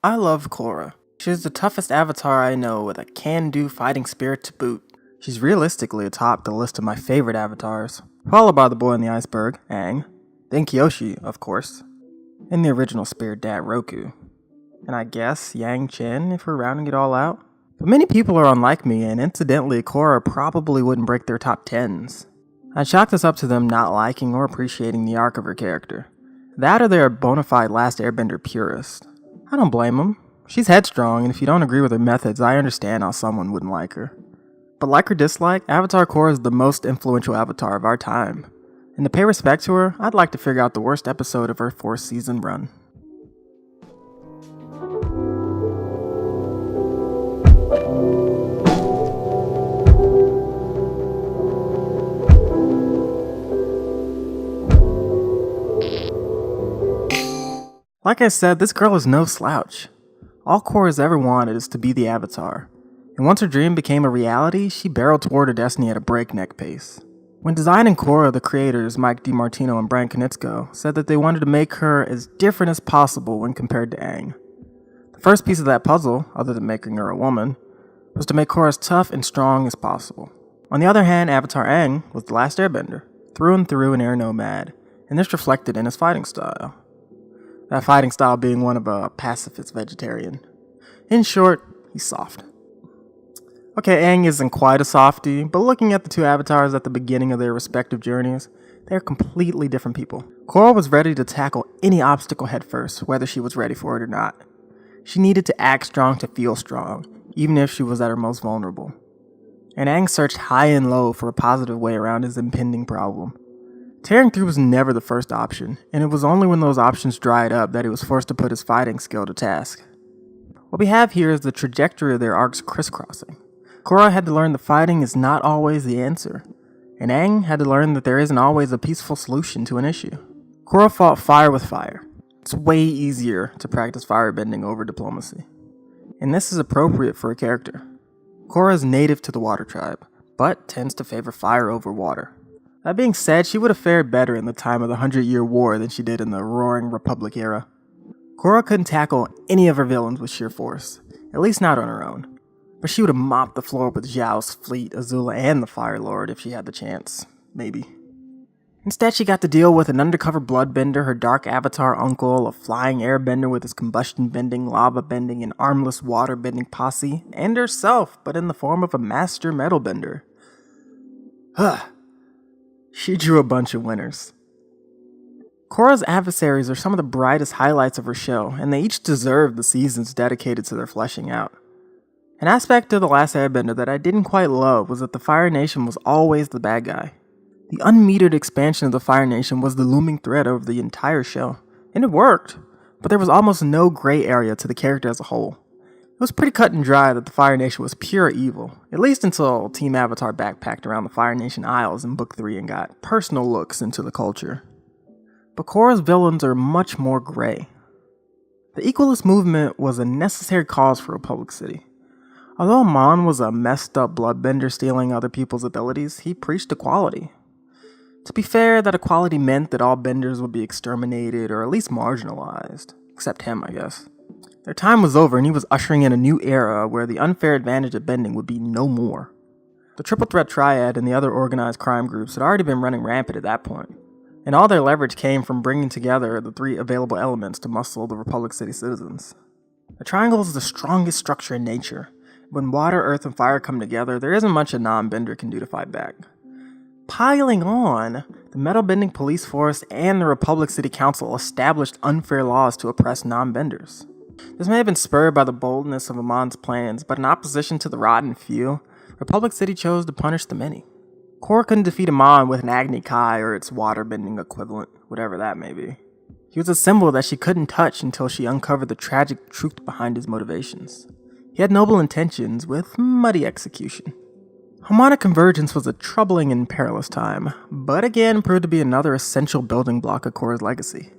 I love Korra. She's the toughest avatar I know with a can-do fighting spirit to boot. She's realistically atop the list of my favorite avatars, followed by the boy in the iceberg, Aang, then Kyoshi, of course, and the original spirit dad Roku, and I guess Yang Chen if we're rounding it all out. But many people are unlike me, and incidentally, Korra probably wouldn't break their top 10s. I'd chalk this up to them not liking or appreciating the arc of her character. That or they're a bona fide Last Airbender purist. I don't blame them. She's headstrong, and if you don't agree with her methods, I understand how someone wouldn't like her. But like or dislike, Avatar Korra is the most influential avatar of our time. And to pay respect to her, I'd like to figure out the worst episode of her 4-season run. Like I said, this girl is no slouch. All Korra's ever wanted is to be the Avatar. And once her dream became a reality, she barreled toward her destiny at a breakneck pace. When designing Korra, the creators, Mike DiMartino and Brian Konietzko, said that they wanted to make her as different as possible when compared to Aang. The first piece of that puzzle, other than making her a woman, was to make Korra as tough and strong as possible. On the other hand, Avatar Aang was the last airbender, through and through an air nomad, and this reflected in his fighting style. That fighting style being one of a pacifist vegetarian. In short, he's soft. Okay, Aang isn't quite a softie, but looking at the two avatars at the beginning of their respective journeys, they're completely different people. Korra was ready to tackle any obstacle headfirst, whether she was ready for it or not. She needed to act strong to feel strong, even if she was at her most vulnerable. And Aang searched high and low for a positive way around his impending problem. Tearing through was never the first option, and it was only when those options dried up that he was forced to put his fighting skill to task. What we have here is the trajectory of their arcs crisscrossing. Korra had to learn that fighting is not always the answer, and Aang had to learn that there isn't always a peaceful solution to an issue. Korra fought fire with fire. It's way easier to practice firebending over diplomacy. And this is appropriate for a character. Korra is native to the water tribe, but tends to favor fire over water. That being said, she would have fared better in the time of the 100-Year War than she did in the Roaring Republic era. Korra couldn't tackle any of her villains with sheer force, at least not on her own. But she would have mopped the floor with Zhao's fleet, Azula, and the Fire Lord if she had the chance. Maybe. Instead, she got to deal with an undercover bloodbender, her dark avatar uncle, a flying airbender with his combustion-bending, lava-bending, and armless water-bending posse, and herself, but in the form of a master metalbender. She drew a bunch of winners. Korra's adversaries are some of the brightest highlights of her show, and they each deserve the seasons dedicated to their fleshing out. An aspect of The Last Airbender that I didn't quite love was that the Fire Nation was always the bad guy. The unmetered expansion of the Fire Nation was the looming threat over the entire show, and it worked, but there was almost no gray area to the character as a whole. It was pretty cut and dry that the Fire Nation was pure evil, at least until Team Avatar backpacked around the Fire Nation Isles in Book 3 and got personal looks into the culture. But Korra's villains are much more gray. The Equalist movement was a necessary cause for Republic City. Although Amon was a messed up bloodbender stealing other people's abilities, he preached equality. To be fair, that equality meant that all benders would be exterminated or at least marginalized. Except him, I guess. Their time was over and he was ushering in a new era where the unfair advantage of bending would be no more. The Triple Threat Triad and the other organized crime groups had already been running rampant at that point, and all their leverage came from bringing together the three available elements to muscle the Republic City citizens. The triangle is the strongest structure in nature. When water, earth, and fire come together, there isn't much a non-bender can do to fight back. Piling on, the metal-bending police force and the Republic City Council established unfair laws to oppress non-benders. This may have been spurred by the boldness of Amon's plans, but in opposition to the rotten few, Republic City chose to punish the many. Korra couldn't defeat Amon with an Agni Kai or its water-bending equivalent, whatever that may be. He was a symbol that she couldn't touch until she uncovered the tragic truth behind his motivations. He had noble intentions with muddy execution. Harmonic convergence was a troubling and perilous time, but again proved to be another essential building block of Korra's legacy.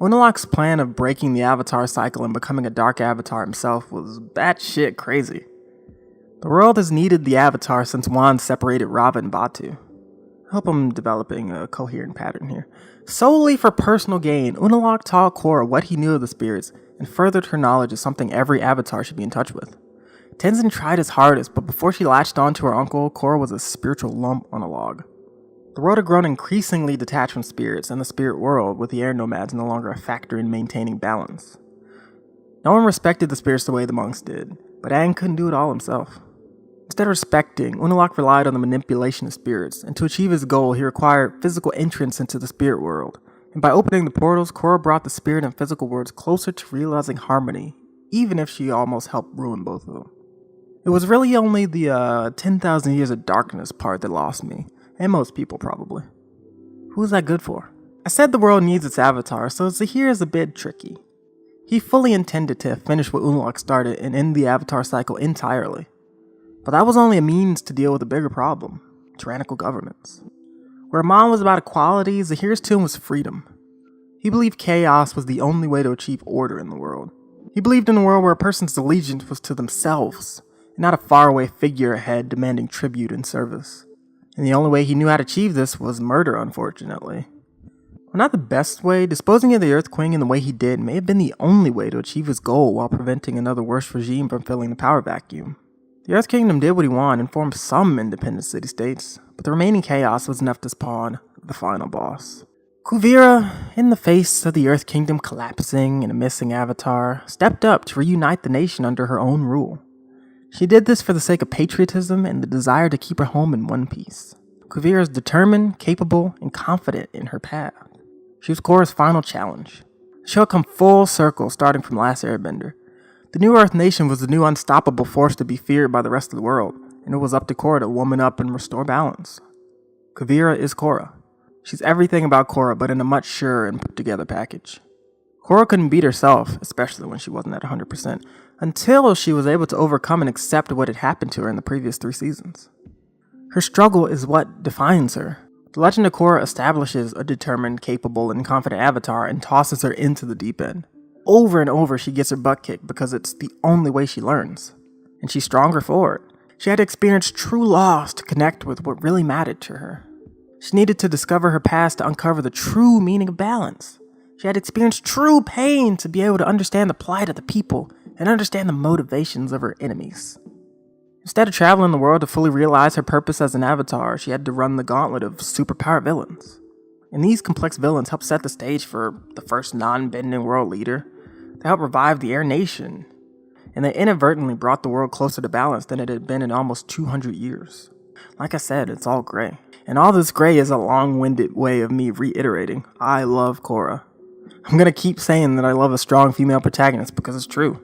Unalaq's plan of breaking the avatar cycle and becoming a dark avatar himself was batshit crazy. The world has needed the avatar since Wan separated Rava and Batu. I hope I'm developing a coherent pattern here. Solely for personal gain, Unalaq taught Korra what he knew of the spirits and furthered her knowledge is something every avatar should be in touch with. Tenzin tried his hardest, but before she latched onto her uncle, Korra was a spiritual lump on a log. The world had grown increasingly detached from spirits and the spirit world, with the air nomads no longer a factor in maintaining balance. No one respected the spirits the way the monks did, but Aang couldn't do it all himself. Instead of respecting, Unalaq relied on the manipulation of spirits, and to achieve his goal, he required physical entrance into the spirit world. And by opening the portals, Korra brought the spirit and physical worlds closer to realizing harmony, even if she almost helped ruin both of them. It was really only the 10,000 years of darkness part that lost me, and most people probably. Who's that good for? I said the world needs its avatar, so Zahir is a bit tricky. He fully intended to finish what Unalaq started and end the avatar cycle entirely. But that was only a means to deal with a bigger problem: tyrannical governments. Where Amon was about equality, Zahir's tune was freedom. He believed chaos was the only way to achieve order in the world. He believed in a world where a person's allegiance was to themselves, and not a faraway figure ahead demanding tribute and service. And the only way he knew how to achieve this was murder, unfortunately. Well, not the best way, disposing of the Earth Queen in the way he did may have been the only way to achieve his goal while preventing another worse regime from filling the power vacuum. The Earth Kingdom did what he wanted and formed some independent city-states, but the remaining chaos was enough to spawn the final boss. Kuvira, in the face of the Earth Kingdom collapsing and a missing avatar, stepped up to reunite the nation under her own rule. She did this for the sake of patriotism and the desire to keep her home in one piece. Kuvira is determined, capable, and confident in her path. She was Korra's final challenge. The show had come full circle starting from Last Airbender. The new Earth Nation was the new unstoppable force to be feared by the rest of the world, and it was up to Korra to woman up and restore balance. Kuvira is Korra. She's everything about Korra, but in a much surer and put together package. Korra couldn't beat herself, especially when she wasn't at 100%, until she was able to overcome and accept what had happened to her in the previous 3 seasons. Her struggle is what defines her. The Legend of Korra establishes a determined, capable, and confident avatar and tosses her into the deep end. Over and over she gets her butt kicked because it's the only way she learns. And she's stronger for it. She had to experience true loss to connect with what really mattered to her. She needed to discover her past to uncover the true meaning of balance. She had experienced true pain to be able to understand the plight of the people and understand the motivations of her enemies. Instead of traveling the world to fully realize her purpose as an avatar, she had to run the gauntlet of superpower villains. And these complex villains helped set the stage for the first non-bending world leader. They helped revive the Air Nation, and they inadvertently brought the world closer to balance than it had been in almost 200 years. Like I said, it's all gray. And all this gray is a long-winded way of me reiterating, I love Korra. I'm gonna keep saying that I love a strong female protagonist because it's true.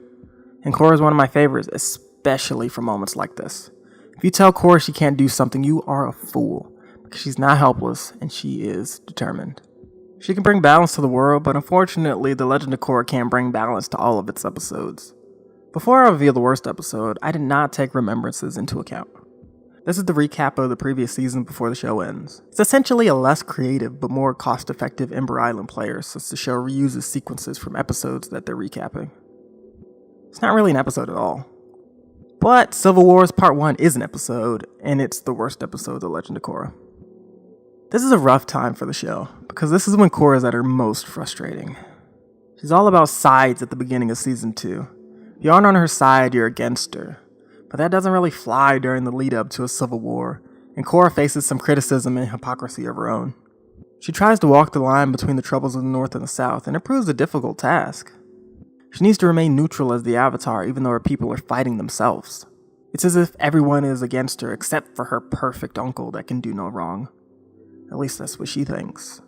And Korra is one of my favorites, especially for moments like this. If you tell Korra she can't do something, you are a fool, because she's not helpless and she is determined. She can bring balance to the world, but unfortunately, The Legend of Korra can't bring balance to all of its episodes. Before I reveal the worst episode, I did not take remembrances into account. This is the recap of the previous season before the show ends. It's essentially a less creative but more cost-effective Ember Island player, since the show reuses sequences from episodes that they're recapping. It's not really an episode at all. But Civil Wars Part 1 is an episode, and it's the worst episode of The Legend of Korra. This is a rough time for the show, because this is when Korra is at her most frustrating. She's all about sides at the beginning of Season 2. If you aren't on her side, you're against her. But that doesn't really fly during the lead up to a civil war, and Korra faces some criticism and hypocrisy of her own. She tries to walk the line between the troubles of the North and the South, and it proves a difficult task. She needs to remain neutral as the Avatar, even though her people are fighting themselves. It's as if everyone is against her except for her perfect uncle that can do no wrong. At least that's what she thinks.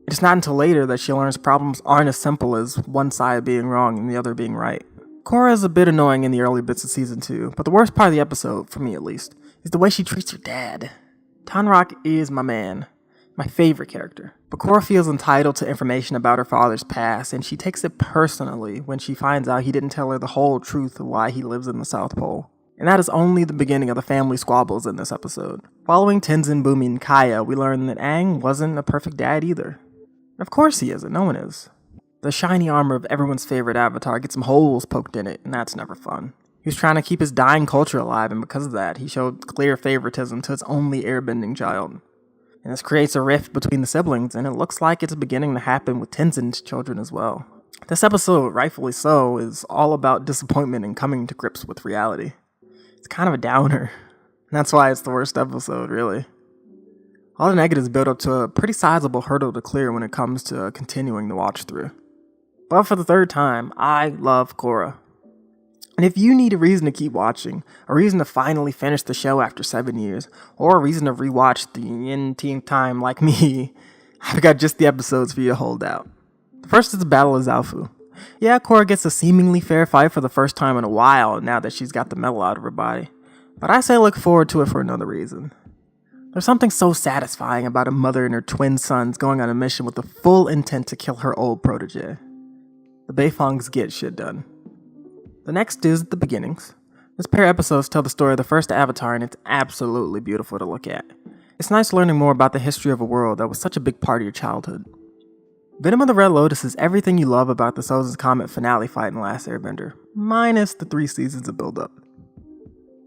It's not until later that she learns problems aren't as simple as one side being wrong and the other being right. Korra is a bit annoying in the early bits of Season 2, but the worst part of the episode, for me at least, is the way she treats her dad. Tanrak is my man, my favorite character. But Korra feels entitled to information about her father's past, and she takes it personally when she finds out he didn't tell her the whole truth of why he lives in the South Pole. And that is only the beginning of the family squabbles in this episode. Following Tenzin, Bumi, and Kaya, we learn that Aang wasn't a perfect dad either. Of course he isn't, no one is. The shiny armor of everyone's favorite avatar gets some holes poked in it, and that's never fun. He was trying to keep his dying culture alive, and because of that, he showed clear favoritism to his only airbending child. And this creates a rift between the siblings, and it looks like it's beginning to happen with Tenzin's children as well. This episode, rightfully so, is all about disappointment and coming to grips with reality. It's kind of a downer. And that's why it's the worst episode, really. All the negatives build up to a pretty sizable hurdle to clear when it comes to continuing the watch through. But for the third time, I love Korra. And if you need a reason to keep watching, a reason to finally finish the show after 7 years, or a reason to rewatch the n-teenth time like me, I've got just the episodes for you to hold out. The first is the Battle of Zaofu. Yeah, Korra gets a seemingly fair fight for the first time in a while now that she's got the metal out of her body. But I say look forward to it for another reason. There's something so satisfying about a mother and her twin sons going on a mission with the full intent to kill her old protege. The Beifongs get shit done. The next is The Beginnings. This pair of episodes tell the story of the first Avatar, and it's absolutely beautiful to look at. It's nice learning more about the history of a world that was such a big part of your childhood. Venom of the Red Lotus is everything you love about the Soz's Comet finale fight in The Last Airbender, minus the 3 seasons of build-up.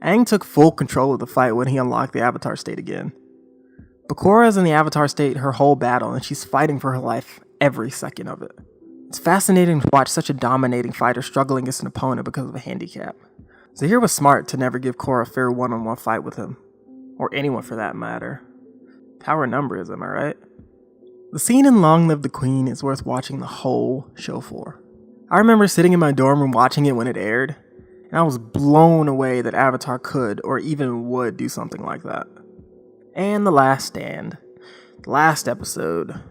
Aang took full control of the fight when he unlocked the Avatar state again. But Korra is in the Avatar state her whole battle, and she's fighting for her life every second of it. It's fascinating to watch such a dominating fighter struggle against an opponent because of a handicap. Zahir was smart to never give Korra a fair one-on-one fight with him. Or anyone for that matter. Power in numbers, am I right? The scene in Long Live the Queen is worth watching the whole show for. I remember sitting in my dorm room watching it when it aired, and I was blown away that Avatar could or even would do something like that. And The Last Stand. The last episode.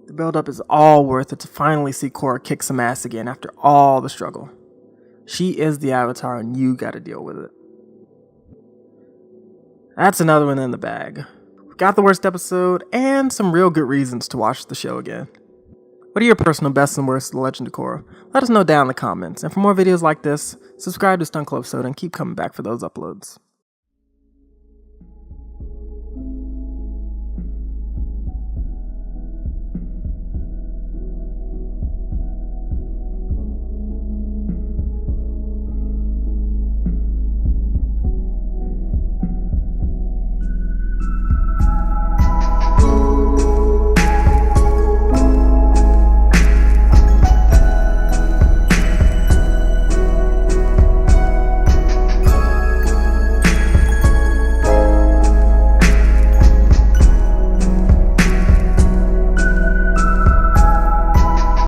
The build-up is all worth it to finally see Korra kick some ass again after all the struggle. She is the Avatar and you gotta deal with it. That's another one in the bag. We got the worst episode and some real good reasons to watch the show again. What are your personal best and worst of The Legend of Korra? Let us know down in the comments. And for more videos like this, subscribe to Stunt Club Soda and keep coming back for those uploads.